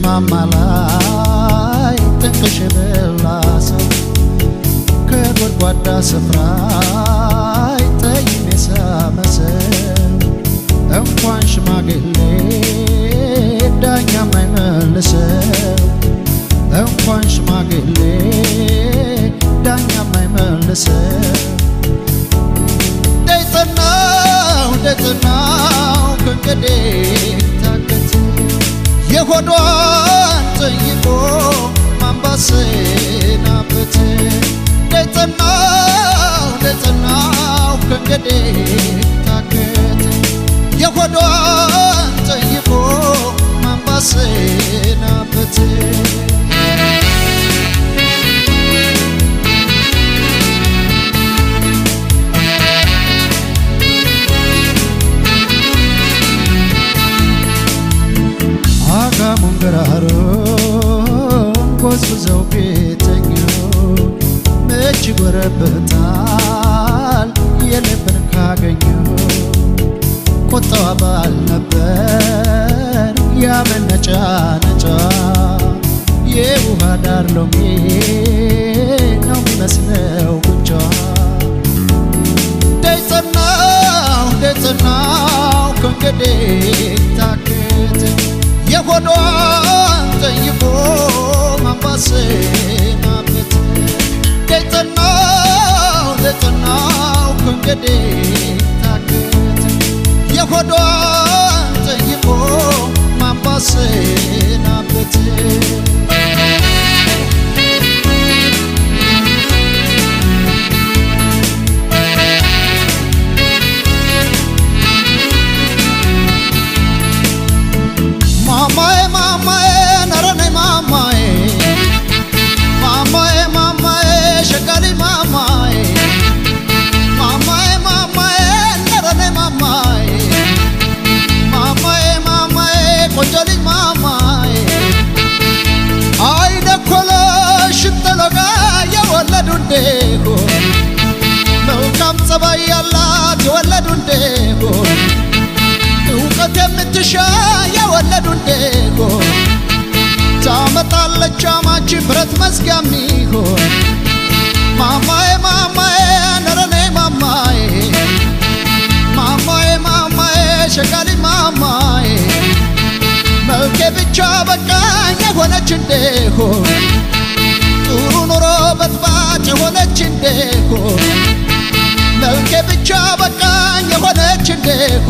ማማላይ ጥንቅሽ በላሰ ከጎድጓዳ ስፍራ ጠይም የሳመሰው እንኳን ሽማግሌ ዳኛም አይመልሰው እንኳን ሽማግሌ ዳኛም አይመልሰው ደይጠናው ከእንግዲህ ታገት የሆዷን ጠይቆ ማንባሰናበት ደይጠናው ከእንግዲህ ታገት የሆዷን ጠይቆ ማንባሰናበት ገራሮን ጎዝጉዘው ቤተኛ መች ጎረበታል የልብን ካገኘው ቁጣዋ ባል ነበር ያመነጫ ነጫ የውሃ ዳር ሎሚ ነው የሚመስለው ጉንጯ ደይጠናው ከእንግዲህ ታገት የሆዷን ጠይቆ ማንባሰናበት ደይጠናው ከእንግዲህ ታገት የሆዷን ጠይቆ ማንባሰናበት መልካም ጸባይ ያላት የወለዱ እንደሆ እውቀት የምትሻ የወለዱ እንደሆ ታመጣለች አማች ብረት መዝጊያ ሚሆን ማማዬ ነረኔ ማማዬ ሸጋሊ ማማዬ መልኬ ብቻ በቃኝ የሆነች እንደሆ ጥሩ ኑሮ በጥባጭ የሆነች እንደሆ መልኬ ብቻ በቃኝ የሆነች እንደሆ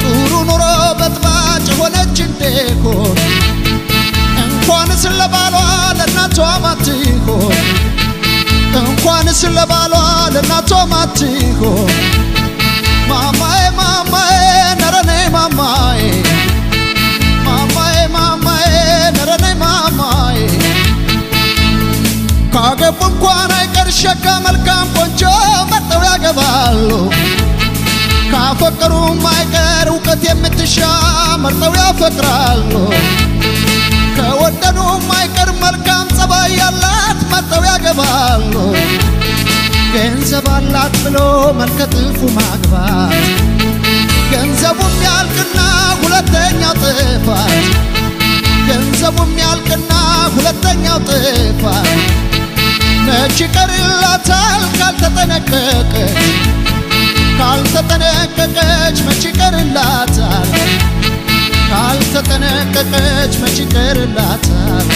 ጥሩ ኑሮ በጥባጭ የሆነች እንደሆ እንኳንስ ለባሏ ለእናቷ ማትሆን እንኳንስ ለባሏ ለእናቷ ማትሆን ማማዬ ነረኔ ማማዬ ነረኔ ማማዬ ካገቡ እንኳን አይቀር ሸጋ መልካም ቆንጆ መርጠው ያገባሉ ካፈቀሩም አይቀር እውቀት የምትሻ መርጠው ያፈቅራሉ ከወደዱም አይቀር መልካም ጸባይ ያላት መርጠው ያገባሉ ገንዘብ አላት ብሎ መልከ ጥፉ ማግባት ገንዘቡም ያልቅና ሁለተኛው ጥፋት ገንዘቡም ያልቅና ሁለተኛው ጥፋት መች ይቀርላታል ካልተጠነቀቀች መች ይቀርላታል ካልተጠነቀቀች መች ይቀርላታል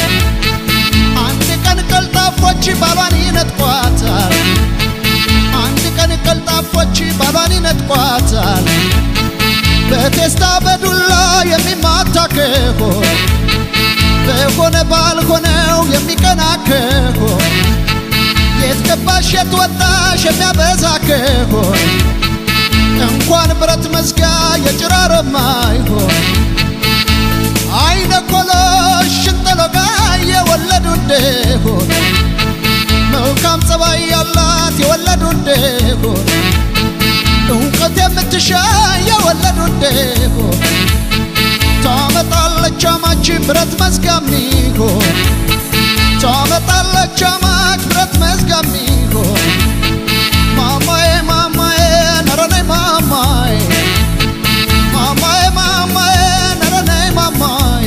አንድ ቀን ቀልጣፎች ባሏን ይነጥቋታል አንድ ቀን ቀልጣፎች ባሏን ይነጥቋታል በቴስታ በዱላ የሚማታ ከሆነ በሆነ ባልሆነው የሚቀና ከሆነ የት ገባሽ የት ወጣሽ የሚያበዛ ከሆነ እንኳን ብረት መዝጊያ የጭራሮም አይሆን አይነ ኮሎሽ ሽንጠሎጋ የወለዱ እንደሆነ መልካም ጸባይ ያላት የወለዱ እንደሆነ እውቀት የምትሻ የወለዱ እንደሆነ ታመጣለች አማች ብረት መዝጊያ ሚሆን ታመጣለች አማች ብረት መዝጊያ ሚሆን ማማዬ ነረኔ ማማዬ ነረኔ ማማዬ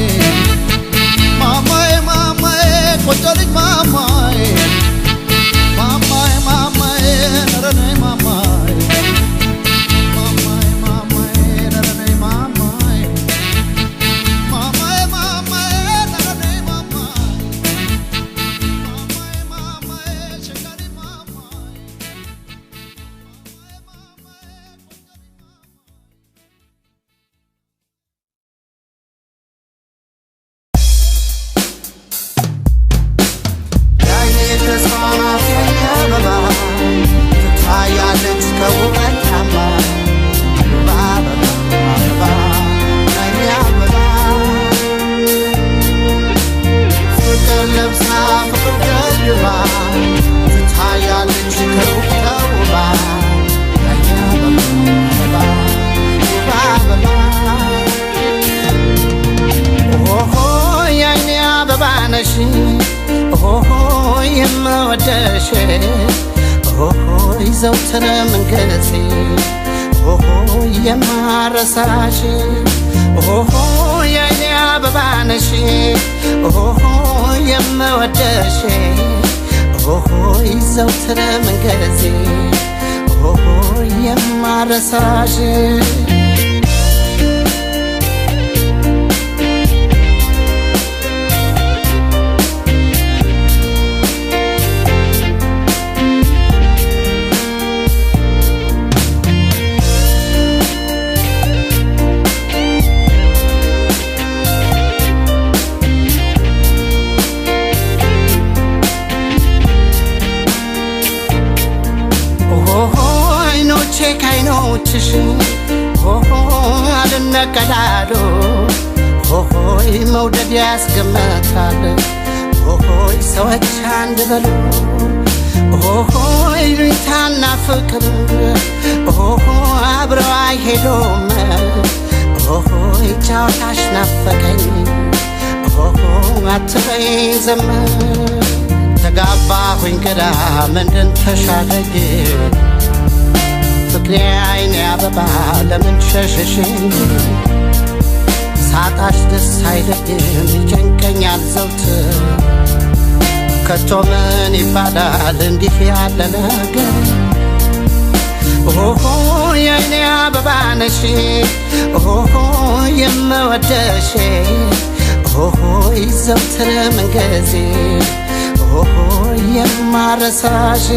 በባነሽ ኦሆ የምወደሽ ኦሆ ዘውትር መንገሴ ኦሆ የማረሳሽ ኦሆ የኔ አበባ ነሽ ኦሆ የምወደሽ ኦሆ ዘውትር መንገሴ ኦሆ የማረሳሽ ከዓይኖችሽ ኦሆ አልነቀላሉ ኦሆ መውደድ ያስገመታል ኦሆ ሰዎች አንድ በሉ ኦሆ ይሉኝታና ፍቅር ኦሆ አብረው አይሄዱም ኦሆ ጨዋታሽ ናፈቀኝ ኦሆ አትበይ ዘመን ተጋባሁኝ ግራ ምንድን ተሻለኝ ፍቅሬ አይኔ አበባ ለምን ሸሸሽኝ ሳጣሽ ደስ አይለኝም ይጨንቀኛል ዘውትር ከቶ ምን ይባላል እንዲህ ያለ ነገር ኦሆ የኔ አበባ ነሽ ኦሆ የምወደሽ ኦሆ ዘውትር መንገሴ ኦሆ የማረሳሽ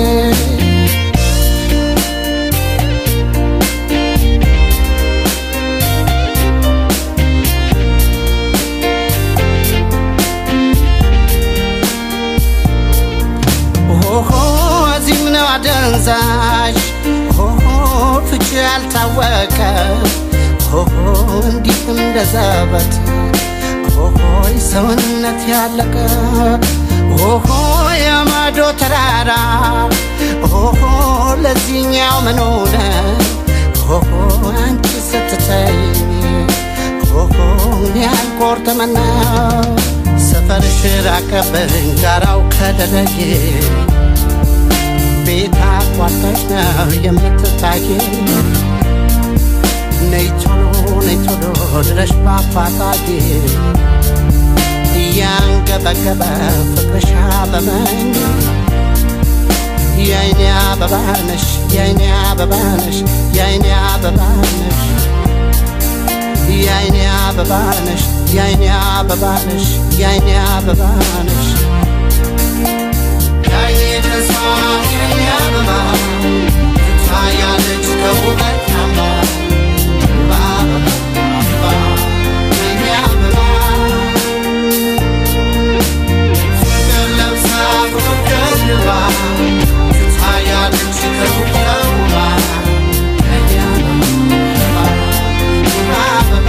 አደንዛዥ ኦሆ ፍቺ ያልታወቀ ኦሆ እንዲህ እንደ ዘበት ኦሆ ሰውነት ያለቀ ኦሆ የማዶ ተራራ ኦሆ ለዚህኛው ምን ሆነ ኦሆ አንቺ ስትተይኝ ኦሆ ያልቆርጥምና ሰፈርሽ ራቀብኝ ጋራው ከደረዬ ቤት አቋርጠሽ ነው የምትታየ ነይ ቶሎ ድረሽ ባፋጣዬ እያንገበገበ ፍቅርሽ አበበኝ የአይኔ አበባ ነሽ የአይኔ አበባ ነሽ የአይኔ አበባ ነሽ የአይኔ አበባ ነሽ የአይኔ አበባ ነሽ የአይኔ አበባ ነሽ የአይኔ ተስፋ የአይኔ አበባ ትታያለች ከውበት አምባ የአይኔ አበባ ፍቅር ለብሳ ፍቅር ልባ ትታያለች ከውበት አምባ የአይኔ አበባ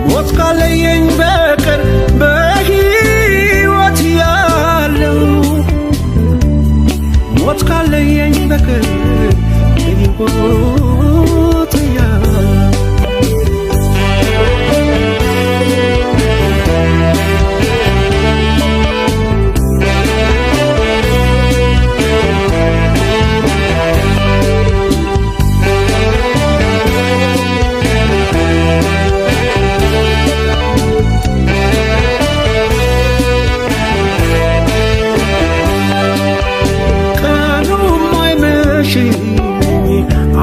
ሞት ካለየኝ በቀር በሕይወት እያለሁ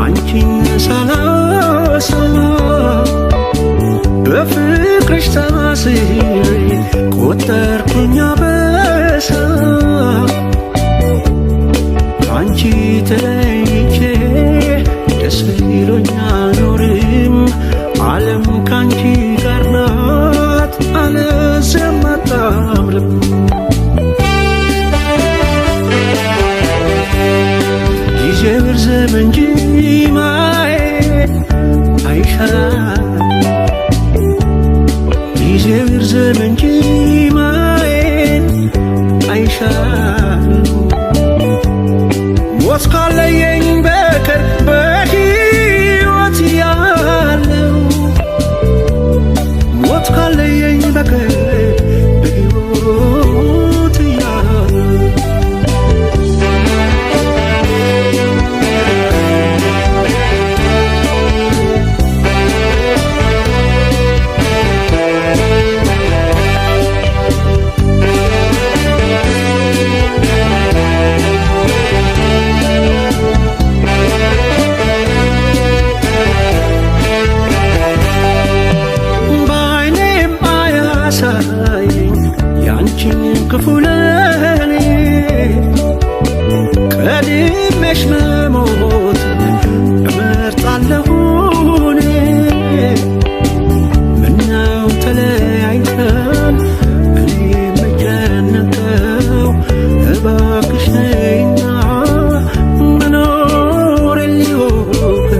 አንቺን ሳላስብ በፍቅርሽ ታስሬ ቆጠርኩኝ አበሳ አንቺ ተለይቼ ደስ ብሎኝ አልኖርም ዓለም ካንቺ ጋር ናት አለዚያም አታምርም ጊዜው ይርዘም እንጂ ማየት አይሻልም ጊዜው ይርዘም እንጂ ማየት አይሻልም ሞት ካለየኝ በቀር በሕይወት ያለው ሞት ካለየኝ በቀር በሕይወት ያለው ያንቺን ክፉ ለኔ ቀድሜሽ መሞት እመርጣለሁ እኔ ምነው ተለያይተን እኔ የምጨነቀው እባክሽ ነይና መኖር ሊሆን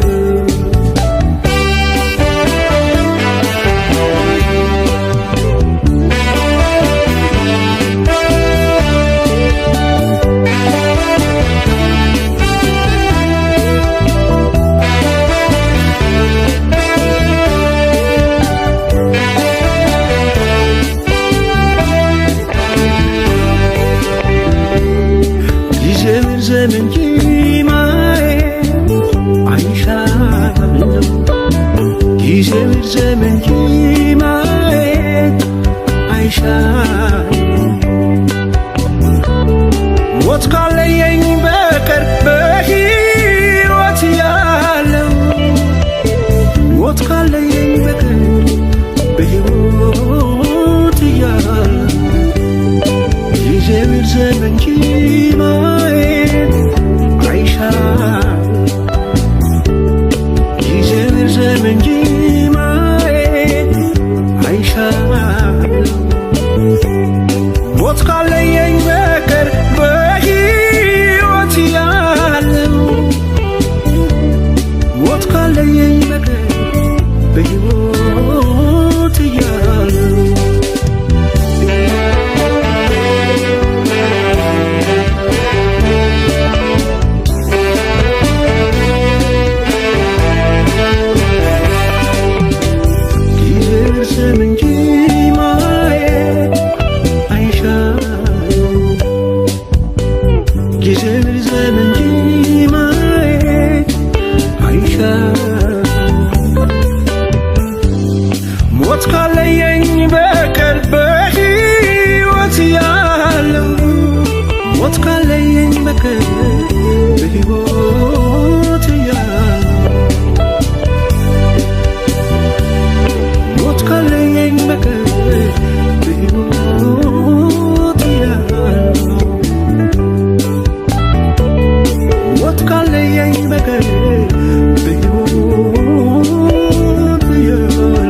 ይርዘም እንጂ ማየት አይሻልም ጊዜው ይርዘም እንጂ ማየት አይሻልም ሞት ካለየኝ በቀር በሕይወት ያለው ሞት ካለየኝ በቀር በሕይወት ያለው ጊዜው ይርዘም እንጂ ማየት አይሻልም ጊዜው ይርዘም እንጂ ማየት አይሻልም ሞት ካለየኝ በቀር በሕይወት ያለው ሞት ካለየኝ በቀር በሕይወት ያለው ይርዘም እንጂ ማየት አይሻልም ጊዜው ይርዘም እንጂ ማየት አይሻልም ሞት ካለየኝ በቀር በሕይወት ያለው ሞት ካለየኝ በቀር በሕይወት ያለው ሞት ካለየኝ በቀር በሕይወት ያለው ሞት ካለየኝ በቀር በሕይወት ያለው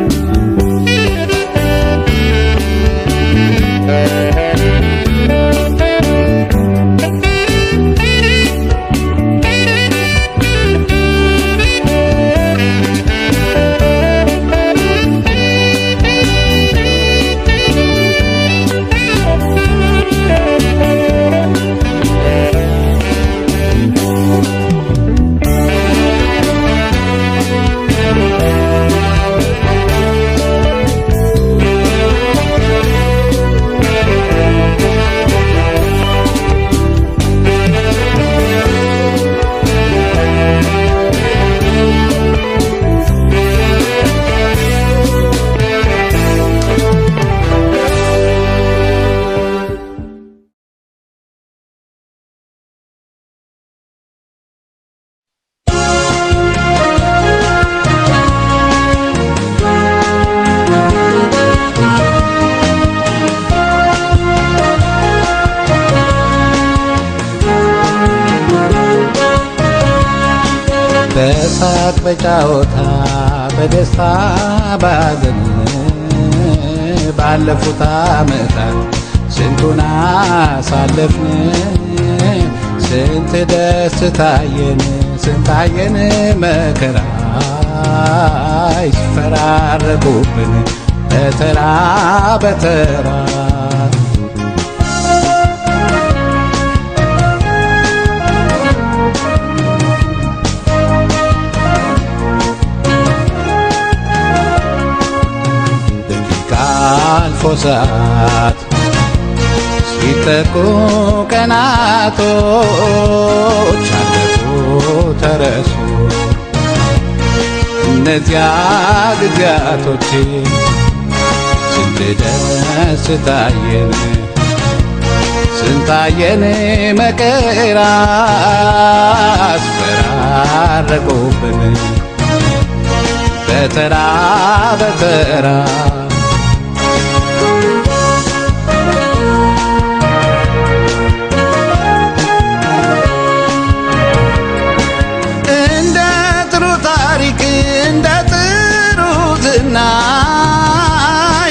በሳቅ በጫወታ በደስታ ባዘን ባለፉት ዓመታት ስንቱን አሳለፍን። ስንት ደስታየን ስንታየን መከራ ሲፈራረቁብን በተራ በተራ አልፎ ሰዓት ሲተኩ ቀናቶች አለፉ ተረሱ። እነዚያ ጊዜያቶች ስንት ደስታየን ስንታየን መከራ አስፈራረቁብን በተራ በተራ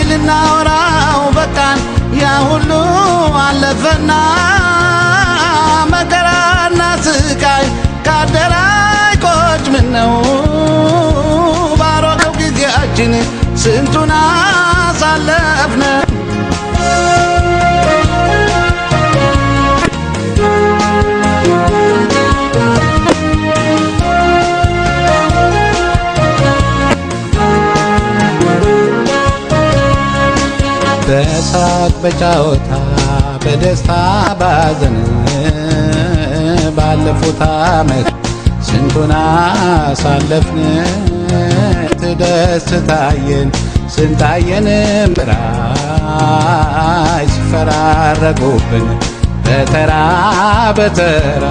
ልናወራው በቃን ያ ሁሉ አለፈና መከራና ስቃይ ካደራይ ቆጭ ምነው ባሮጌው ጊዜያችን ስንቱን አሳለፍነ። በሳቅ በጫወታ በደስታ ባዘን ባለፉት ዓመት ስንቱን አሳለፍን። ደስታየን ስንታየን ምራይ ሲፈራረቁብን በተራ በተራ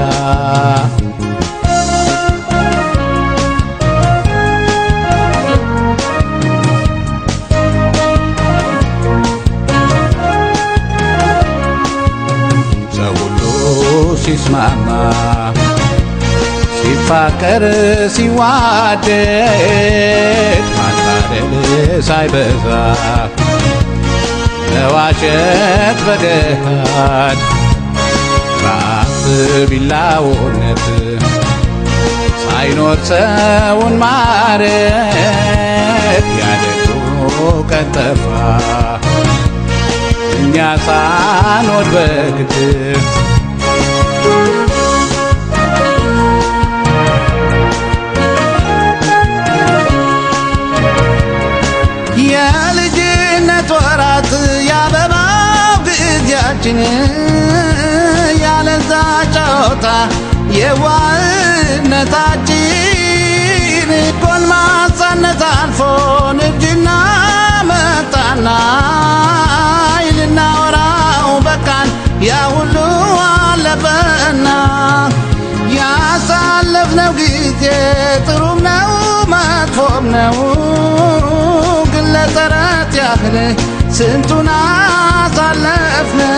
ሲስማማ ሲፋቀር ሲዋደድ ማታለል ሳይበዛ መዋሸት በገሃድ በአፍ ቢላውነት ሳይኖር ሰውን ማረት ያደጉ ቀን ጠፋ እኛ ሳንወድ በግድ የልጅነት ወራት ያበባው ጊዜያችን ያለዛ ጨዋታ የዋህነታችን ጎልማሳነት አልፎ ንግድና መጣና ልናወራው በቃን ያ ሁሉ አለፈና ያሳለፍነው ጊዜ ጥሩም ነው መጥፎም ነው ግን ለተረት ያህል ስንቱን አሳለፍነው።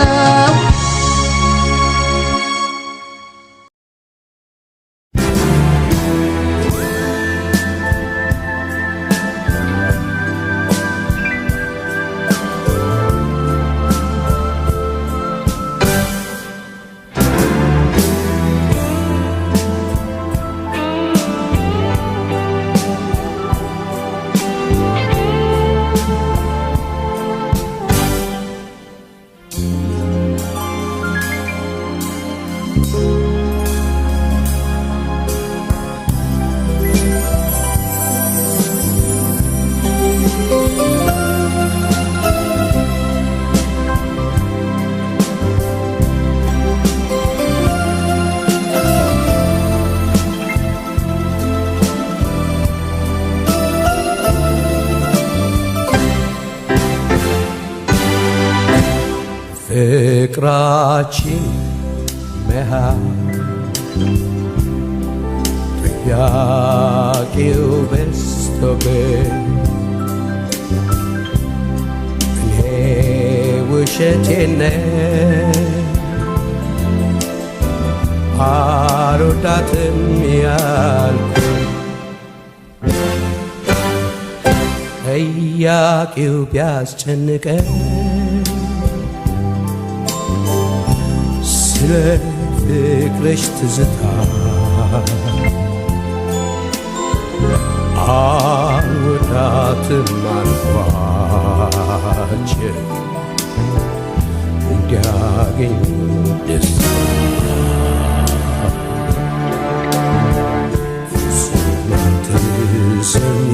ፍቅራችን መሃል ጥያቄው በዝቶብኝ እኔ ውሸቴን አልወዳትም ያልኩኝ ጠያቂው ቢያስጨንቀን ስለ ፍቅርሽ ትዝታ አልወዳትም አልኳቸው እንዲያገኙ ደስታ ፍጹም አትሰኚ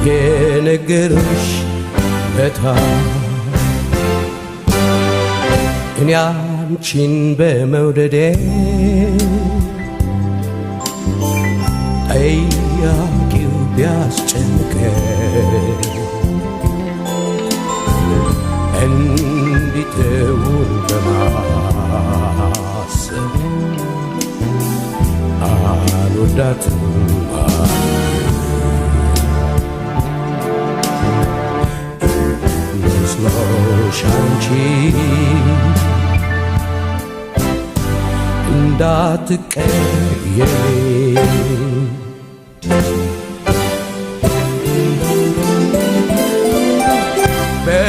የነገርሽ ለታ እኔ አንቺን በመውደዴ ጠያቂው ቢያስጨንቀን እንዲተውን በማሰብ አልወዳትም መስሎሽ አንቺ እንዳትቀየሚ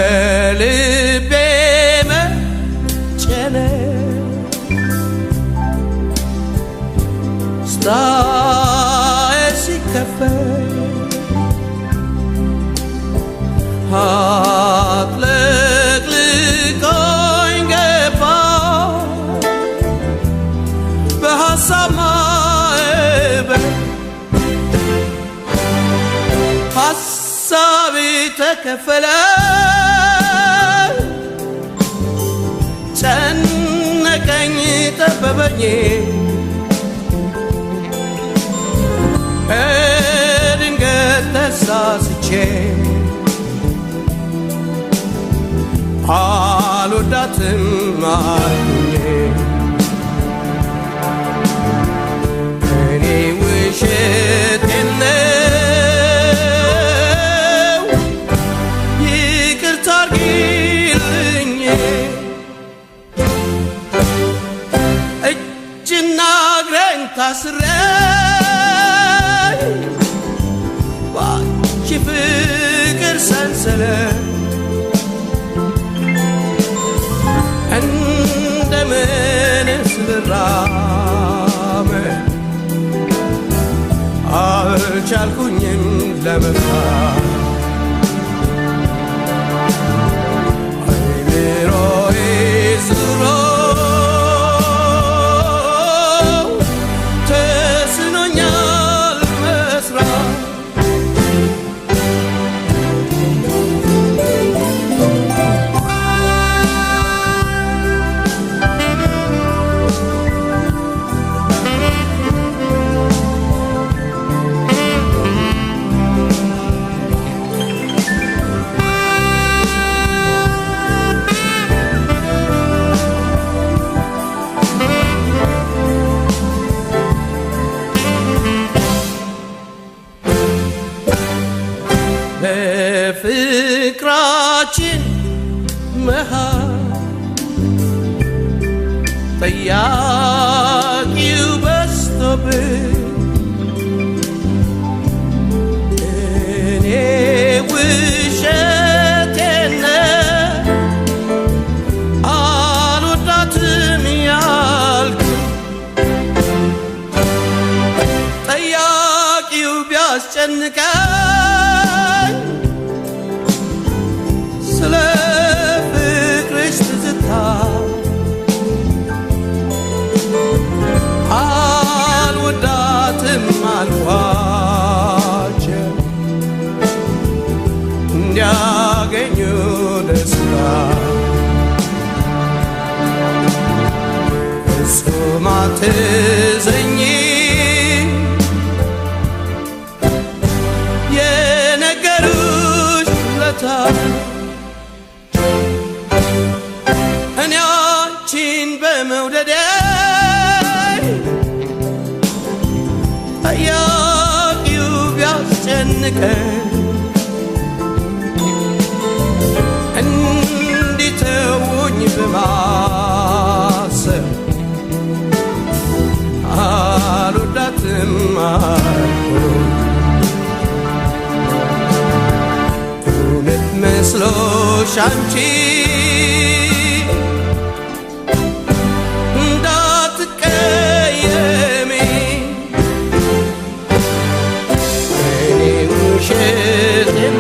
በልቤ መጨነቅ ስታይ ሲከፈት አጥለቅልቆኝ ገባ በሐሳብ ማዕበል ሐሳቤ ተከፈለ ጨነቀኝ ጠበበኝ በድንገት ተሳስቼ አልወዳትም አልኩኝ እኔ ውሸቴን ነው ይቅርታ አድርጊልኝ እጅና እግሬን ታስሬ ባንቺ ፍቅር ሰንሰለት እንደምንስ ልራመድ አልቻልኩኝም ለመፍታት አይምሮዬ ዞሮ ተስኖኛል መስራት በፍቅራችን መሃል ጠያቂው በዝቶብኝ እኔ ውሸቴን ነው አልወዳትም ያልኩ ጠያቂው ቢያስጨንቀኝ ስለ ፍቅርሽ ትዝታ አልወዳትም አልኳቸው እንዲያገኙ ደስታ ፍጹም አትዘኝ የነገሩሽ ለታ እኔ አንቺን በመውደዴ ጠያቂው ቢያስጨንቀን እንዲተውኝ በማሰብ አልወዳትም አልኩኝ ነሽ አንቺ እንዳትቀየሚ እኔ ውሸቴን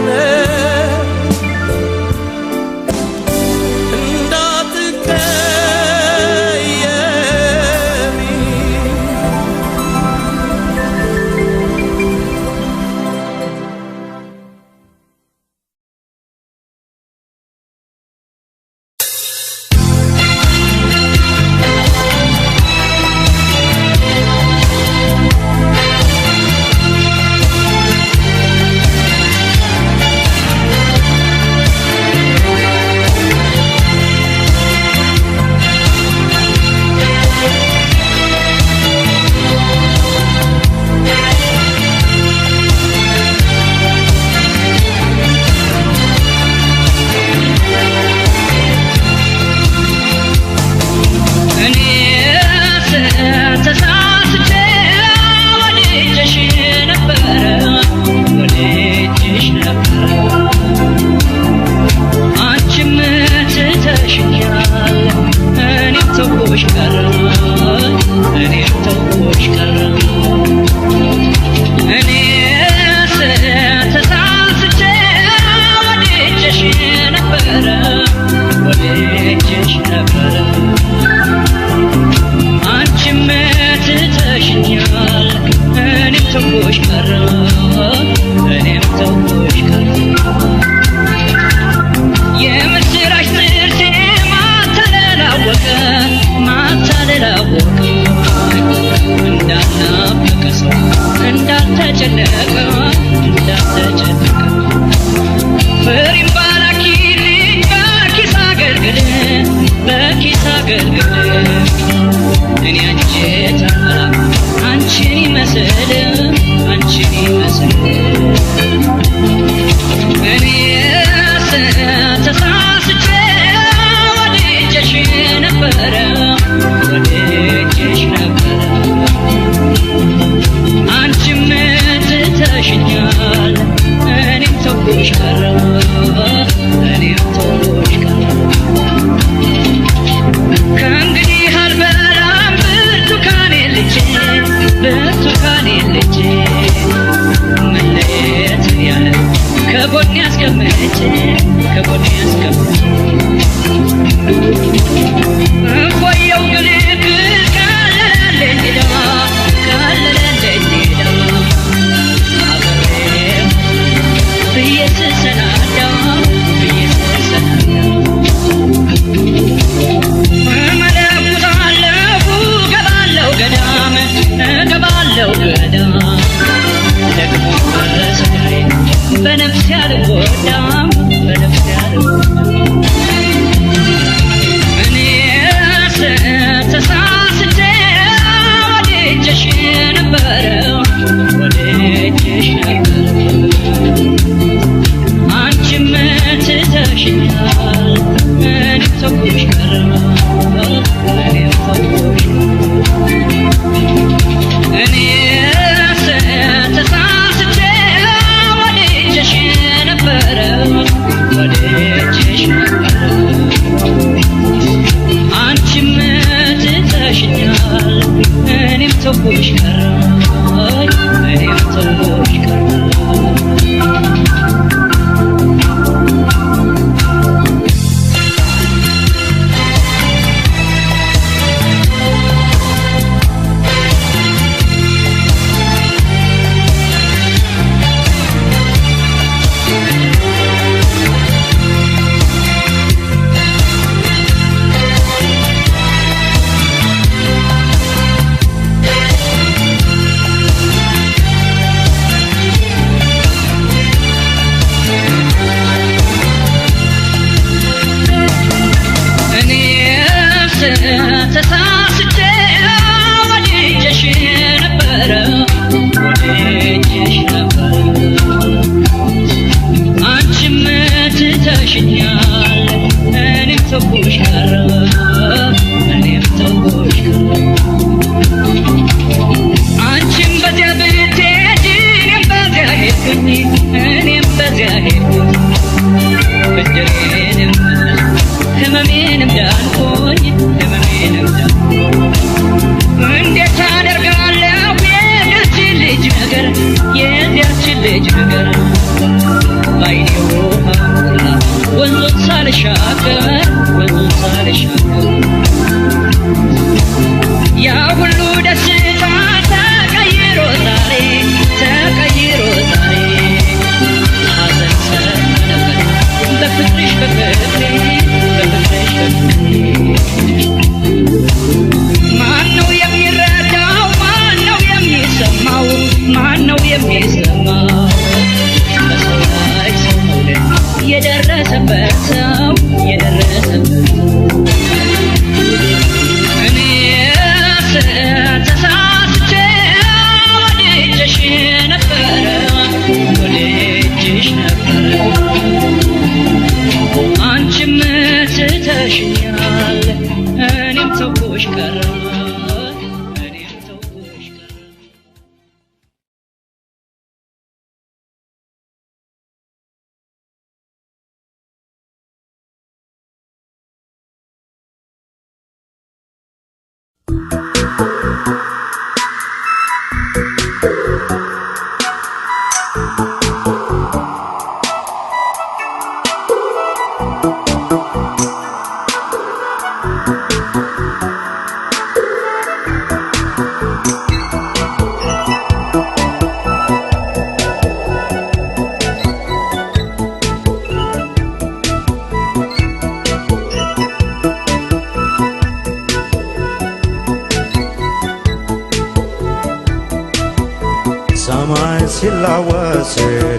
ሰማይ ሲላወስ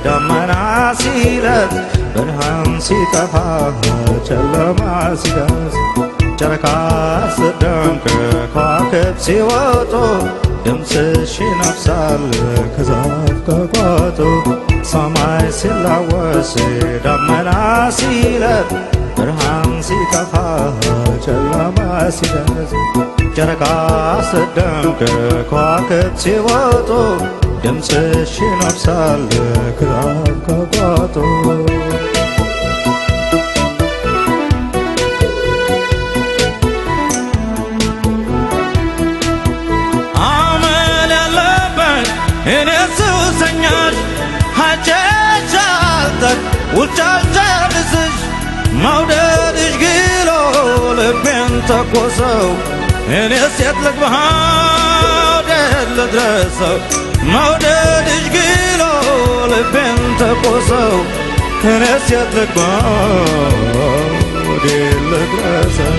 ደመና ሲለት ብርሃን ሲጠፋ ጨለማ ሲደርስ ጨረቃ ስትደምቅ ከዋክብት ሲወጡ ድምፅሽ ይነፍሳል ከዛፍ ከቋጡ ሰማይ ሲላወስ ደመና ሲለት ብርሃን ሲጠፋ ጨለማ ሲደርስ ጨረቃ ስትደምቅ ከዋክብት ሲወጡ ድምፅሽ ይነፍሳል ከዛፍ ከቋጡ እኔ ሱሰኛሽ ሀጨቻልተን ውጫልጨርስሽ መውደድሽ ግሎ ልቤን ተኮሰው እኔ ሴት ልግባ ወዴት ልድረሰው መውደድሽ ግሎ ልቤን ተኮሰው እኔ ሴት ልግባ ወዴት ልድረሰው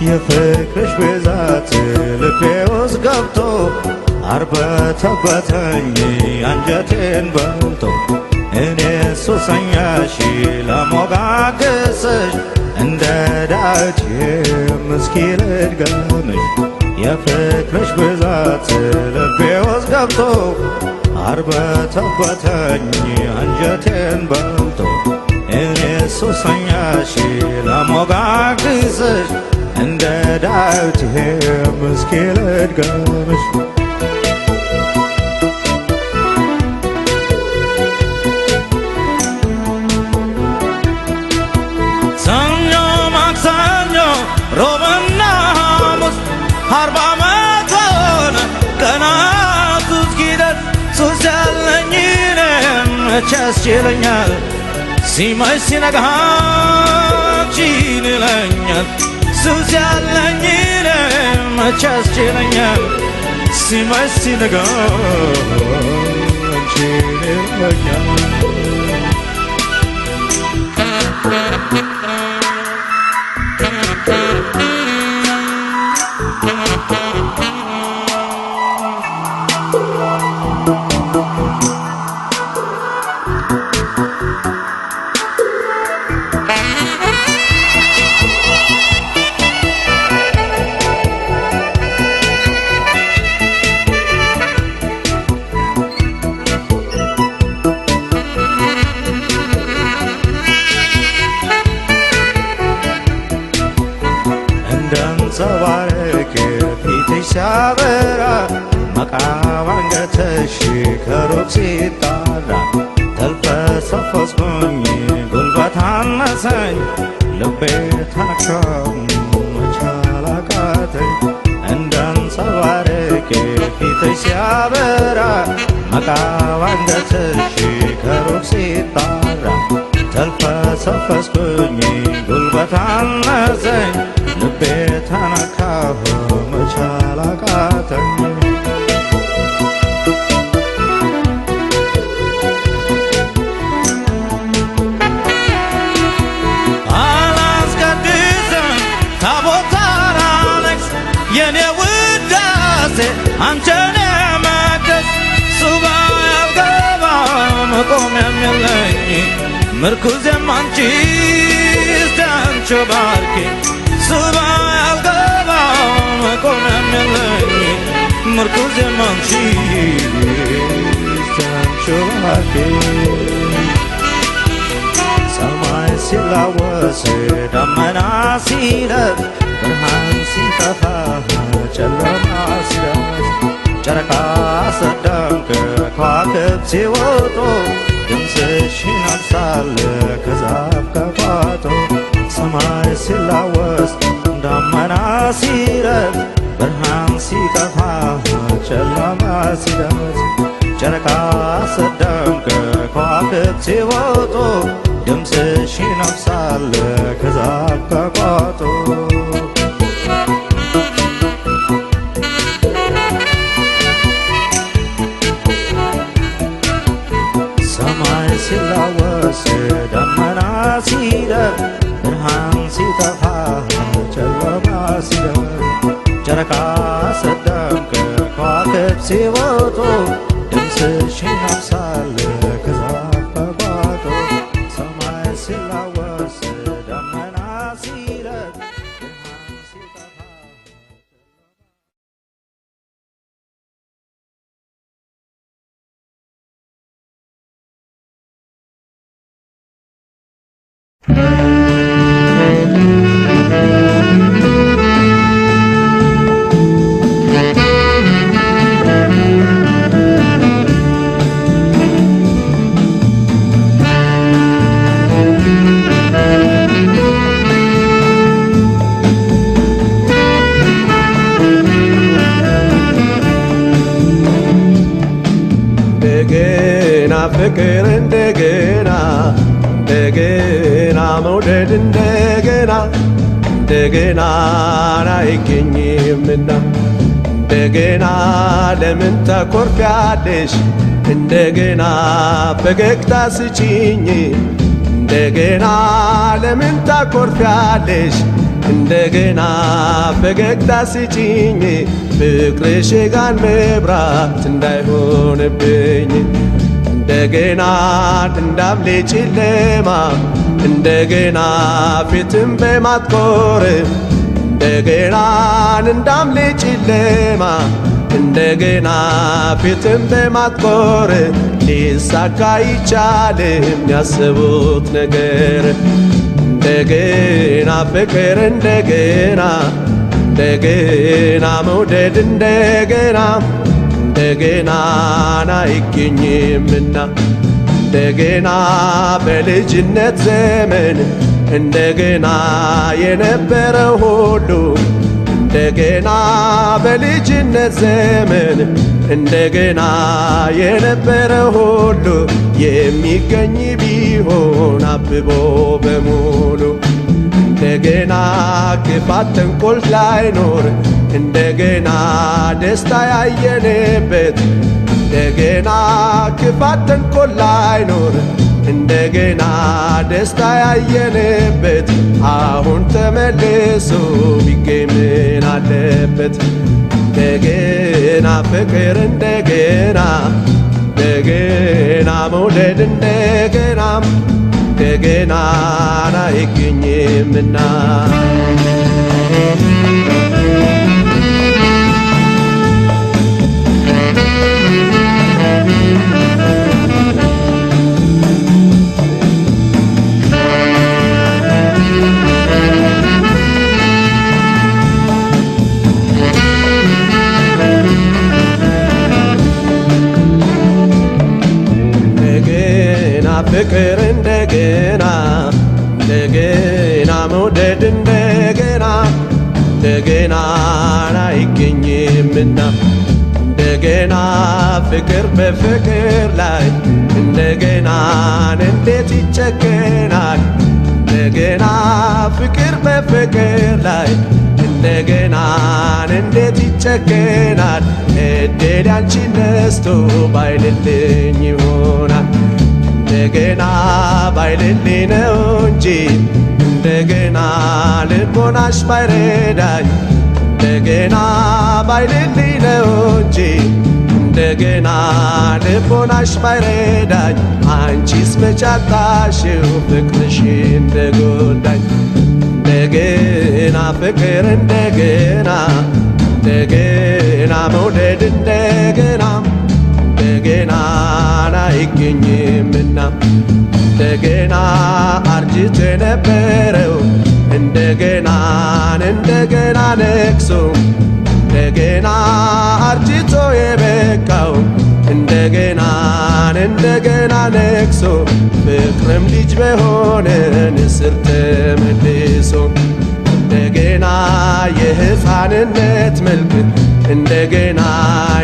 የፍቅርሽ ብዛት ልቤ ውስጥ ገብቶ አርበተበተኝ አንጀቴን በልቶ እኔ ሱሰኛሽ ለሞጋገስሽ እንደ ዳዊት ምስኪ ልድገምሽ የፍቅርሽ ብዛት ልቤ ውስጥ ገብቶ አርበተበተኝ አንጀቴን በልቶ እኔ ሱሰኛሽ ለሞጋገስሽ እንደ ዳዊት ምስኪ ልድገምሽ ሰኞ ማክሰኞ ሮብና ሐሙስ 40 ዓመት ሆነ ቀናቱ እስኪደርስ ሱስ ያለኝ እኔም መቼ ያስችለኛል ሲመሽ ሲነጋ አንቺን ይለኛል ሱስ ያለኝ እኔም መቼ ያስችለኛል ሲመሽ ሲነጋ አንቺን ይለኛል እንደንጸባረቅ ፊትሽ ሲያበራ መቃብ አንገትሽ ከሩቅ ሲጣራ ተልፈሰፈስኩኝ ጉልበት አነሰኝ ልቤ ተነካው መቻል አቃተኝ እንደንጸባረቅ ፊትሽ ሲያበራ መቃብ አንገትሽ ከሩቅ ሲጣራ ተልፈሰፈስኩኝ ጉልበት አነሰኝ ልቤ ተነካው መቻል አቃተኝ አላስቀድስም ታቦት አላነግስ የኔ ውዳሴ አንቺን መቅደስ ሱባ ያልገባ መቆሚያም የለኝ ምርኩዜም አንቺ እስቲ አንቺ ባርኪ ሱባ ያልገባ መቆሚያም የለኝ ምርኩዜም አንቺ እስቲ አንቺ ባርኪ ሰማይ ሲላወስ ደመና ሲለፍ ብርሃን ሲጠፋ ጨለማ ሲደርስ ጨረቃ ስትደምቅ ከዋክብት ሲወጡ ድምፅሽ ይነፍሳል ከዛፍ ከቋጡ ሰማይ ሲላወስ ደመና ሲለፍ ብርሃን ሲጠፋ ጨለማ ሲደርስ ጨረቃ ስትደምቅ ከዋክብት ሲወጡ ድምፅሽ ይነፍሳል ከዛፍ ከቋጡ ሰማይ ሲላወስ ደመና ሲለፍ ብርሃን ሲጠፋ ጨለማ ሲደርስ ጨረቃ ስትደምቅ ከዋክብት ነፍሴ ወጦ ድምፅሽን አምሳል ከዛፍ በጓጦ ሰማይ ሲላወስ ደመና ሲረግ ብርሃን ሲጠፋ ፍቅር እንደገና እንደገና መውደድ እንደገና እንደገና አይገኝምና እንደገና ለምን ታኮርፊያለሽ እንደገና ፈገግታ ስጪኝ እንደገና ለምን ታኮርፊያለሽ እንደገና ፈገግታ ስጪኝ ፍቅርሽ ጋን መብራት እንዳይሆንብኝ እንደገና እንዳምሌ ጨለማ እንደገና ፊትም በማትኮር እንደገና እንዳምሌ ጨለማ እንደገና ፊትም በማትኮር ሊሳካ ይቻልም ያሰቡት ነገር እንደገና ፍቅር እንደገና እንደገና መውደድ እንደገና እንደገና አይገኝምና እንደገና በልጅነት ዘመን እንደገና የነበረው ሁሉ እንደገና በልጅነት ዘመን እንደገና የነበረው ሁሉ የሚገኝ ቢሆን አብቦ በሙሉ እንደገና ክፋት ተንኮል ላይኖር እንደገና ደስታ ያየንበት እንደገና ክፋት ተንኮል ላይኖር እንደገና ደስታ ያየንበት አሁን ተመልሶ ቢገኝ ምን አለበት እንደገና ፍቅር እንደገና እንደገና መውደድ እንደገና እንደገና አይገኝምና ፍቅር እንደገና እንደገና መውደድ እንደገና እንደገና አይገኝምና እንደገና ፍቅር በፍቅር ላይ እንደገና እንዴት ይጨከናል እንደገና ፍቅር በፍቅር ላይ እንደገና እንዴት ይጨከናል እድል ያንቺን ነስቶ ባይልልኝ ይሆናል እንደገና ባይልልኝ ነው እንጂ እንደገና ልቦናሽ ባይረዳኝ እንደገና ባይልልኝ ነው እንጂ እንደገና ልቦናሽ ባይረዳኝ አንቺስ መቻጣሽው ፍቅርሽ እንደጎዳኝ እንደገና ፍቅር እንደገና እንደገና መውደድ እንደገና እንደገና አይገኝምና እንደገና አርጅቶ የነበረው እንደገና እንደገና ነግሶ እንደገና አርጅቶ የበቃው እንደገና እንደገና ነግሶ ፍቅርም ልጅ በሆነ ንስር ተመልሶ እንደገና የሕፃንነት መልክ እንደገና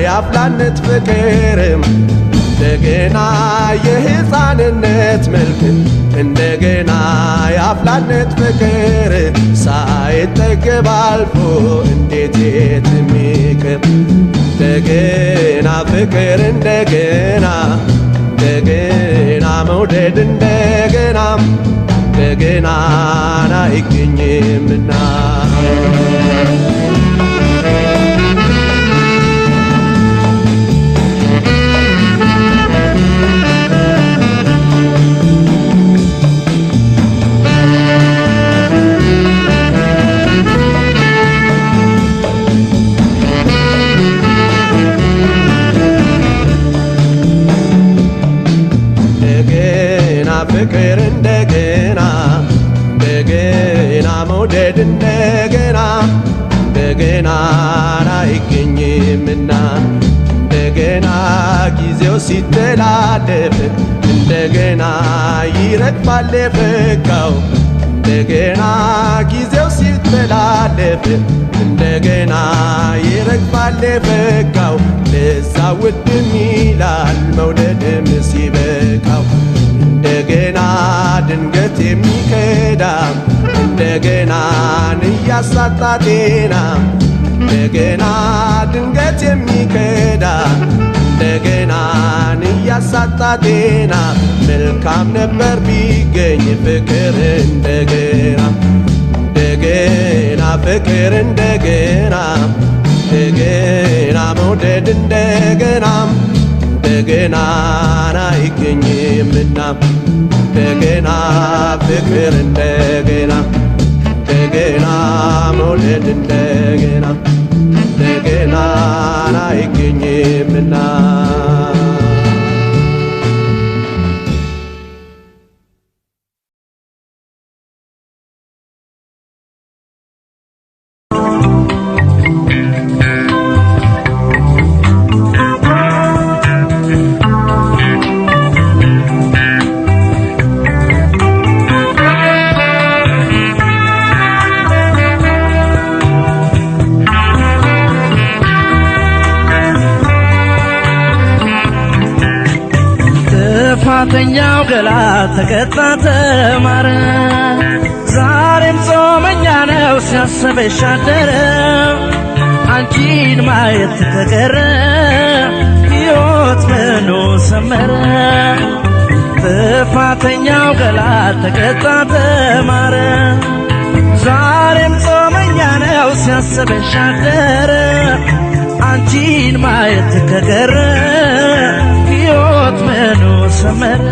የአፍላነት ፍቅርም እንደገና የሕፃንነት መልክ እንደገና የአፍላነት ፍቅር ሳይጠገብ አልፎ እንዴት የትም ይቅር እንደገና ፍቅር እንደገና እንደገና መውደድ እንደገና እንደገና አይገኝምና ሲተላለፍ እንደገና ይረግፋል የፈካው እንደገና ጊዜው ሲተላለፍ እንደገና ይረግፋል የፈካው ለዛ ውድም ይላል መውደድም ሲበቃው እንደገና ድንገት የሚከዳ እንደገና እያሳጣ ጤና እንደገና ድንገት የሚከዳ እንደገና እያሳጣ ጤና መልካም ነበር ቢገኝ ፍቅር እንደገና እንደገና ፍቅር እንደገና እንደገና መውደድ እንደገና እንደገና አይገኝምና እንደገና ፍቅር እንደገና እንደገና መውደድ እንደገና እንደገና አይገኝምና ጥፋተኛው ገላ ተቀጣ ተማረ ዛሬም ጾመኛ ነው ሲያስበሽ አደረ አንቺን ማየት ተቀረ ሕይወት ምኑ ሰመረ ጥፋተኛው ገላ ተቀጣ ተማረ ዛሬም ጾመኛ ነው ሲያስበሽ አደረ አንቺን ማየት ተቀረ ሕይወት ምኑ ሰመረ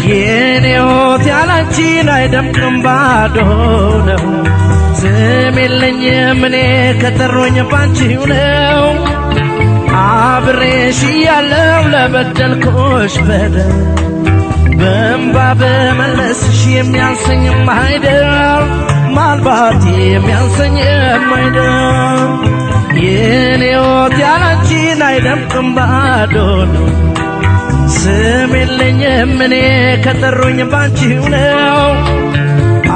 የኔ ሕይወት ያላንቺን አይደምቅም ባዶ ነው ስም የለኝም እኔ ከጠሩኝ ባንቺው ነው አብሬሽ እያለሁ ለበደልኩሽ በደል በእንባ በመለስሽ የሚያንሰኝም አይደል ማልባት የሚያንሰኝም አይደል የኔ ሕይወት ያላንቺን አይደምቅም ባዶ ነው ስም የለኝም እኔ ከጠሩኝ ባንቺው ነው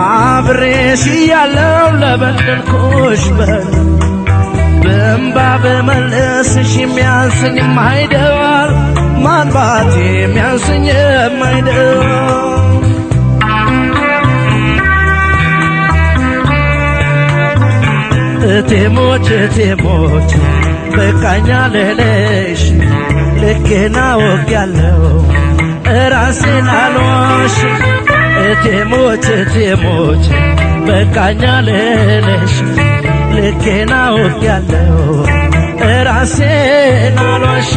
አብሬሽ እያለሁ ለበደልኩሽ በደል በእንባ በመለስሽ የሚያንሰኝም አይደል ማልባት የሚያንሰኝም አይደል እቴሞች እቴሞች በቃኛ ልልሽ ልኬና ወጊያለሁ እራሴን አልዋሽ እቴሞች እቴሞች በቃኛ ልልሽ ልኬና ወጊያለሁ እራሴን አልዋሽ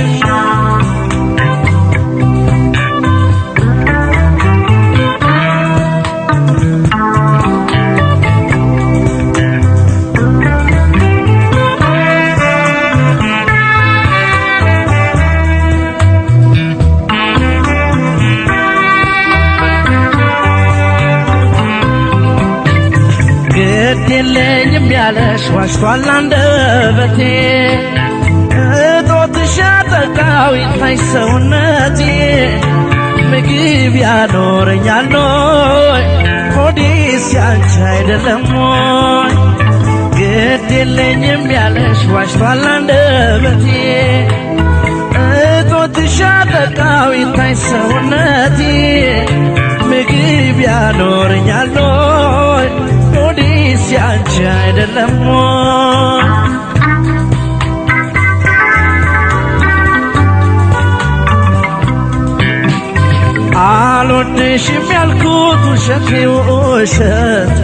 የለኝም ያለሽ ዋሽቷል አንደበቴ እጦትሽ ያጠቃው ይታይ ሰውነቴ ምግብ ያኖረኛል ኖይ ሆዴስ ያንቺ አይደለም ሞይ ግድ የለኝም ያለሽ ዋሽቷል አንደበቴ እጦትሽ ያጠቃው ይታይ ሰውነቴ ምግብ ያኖረኛል ኖይ ሆዴስ ያንቺ አይደለም አልወድሽም ያልኩት ውሸቴ ውሸቴ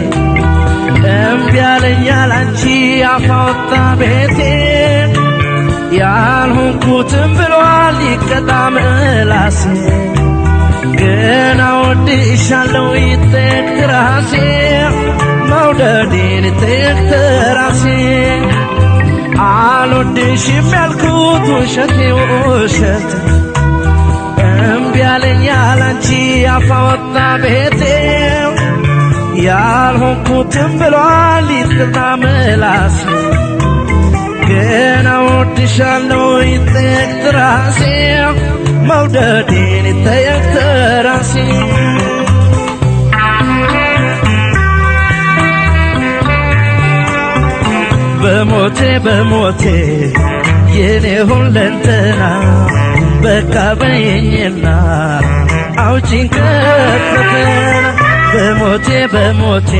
እምቢ አለኛል አንቺ አፋወጣ ቤቴ ያልሆንኩትም ብሏል ይቀጣ ምላሴ ገና ወድሻለሁ ይጠየቅ ራሴ መውደዴን ይጠየቅ ራሴ አልወድሽም ያልኩት ውሸቴ ውሸቴ እምቢ አለኛል አንቺ አፋወጣ ቤቴ ያልሆንኩትም ብሏል ይቅርታ ምላሴ ገና ወድሻለሁ ይጠየቅ ትራሴ መውደዴን ይጠየቅ ትራሴ በሞቴ በሞቴ የኔ ሁለንተና በቃ በየኝና አውጪኝ ከፈተና በሞቴ በሞቴ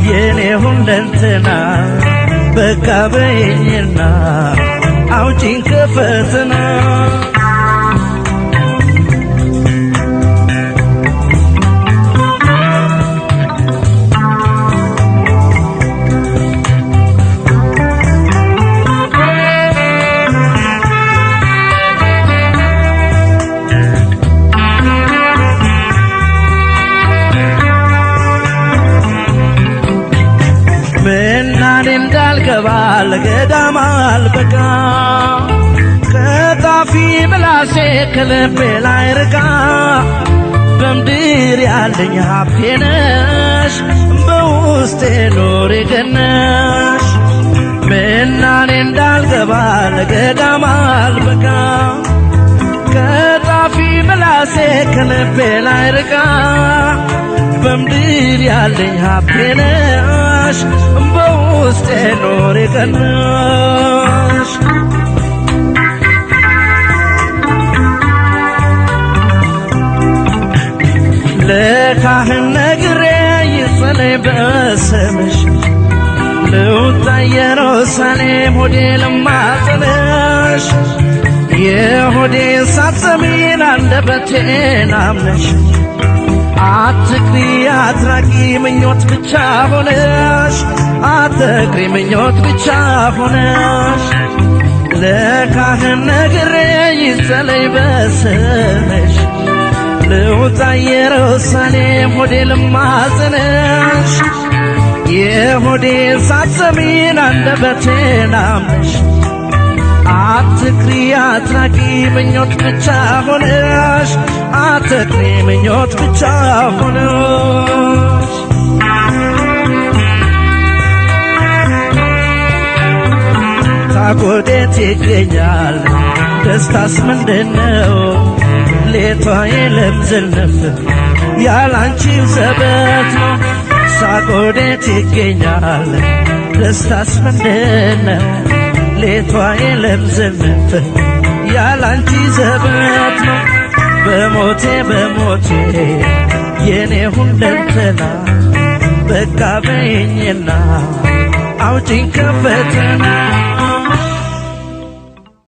የኔ ሁለንተና በቃ በየኝና አውጪኝ ከፈተና ለገዳም አልበቃ ከጣፊ ምላሴ ከልቤ ላይ ርቃ በምድር ያለኝ ሀብቴ ነሽ በውስጤ ኖሬ ገነሽ ምናኔ እንዳልገባ ለገዳም አልበቃ ከጣፊ ምላሴ ከልቤ ላይ ርቃ በምድር ያለኝ ሀብቴ ነሽ በውስጤ ኖሬ ገነሽ ለካህን ነግሬ ይጸለይ በስምሽ ልውጣ ኢየሩሳሌም ሆዴ ልማጸንሽ የሆዴን ሳትሰሚን አንደበቴን አምነሽ አትቅሪ አትራቂ ምኞት ብቻ ሆነሽ አትቅሪ ምኞት ብቻ ሆነሽ ለካህን ነግሬ ይጸለይ በስምሽ ልውጣ ኢየሩሳሌም ሆዴ ልማጸንሽ የሆዴን ሳትሰሚን አንደበቴን አምነሽ አትቅሪ አትራቂ ምኞት ብቻ ሆነሽ አትቅሪ ምኞት ብቻ ሆነሽ ታቆዴት ይገኛል ደስታስ ምንድነው ሌቷ የለም ዝንፍ ያላንቺው ዘበት ነው ሳቆዴት ይገኛል ደስታስ ምንድነው ሌቷ የለም ዝንፍ ያላንቺ ዘበት ነው በሞቴ በሞቴ የኔ ሁለንተና በቃ በይኝና አውጪኝ ከፈተና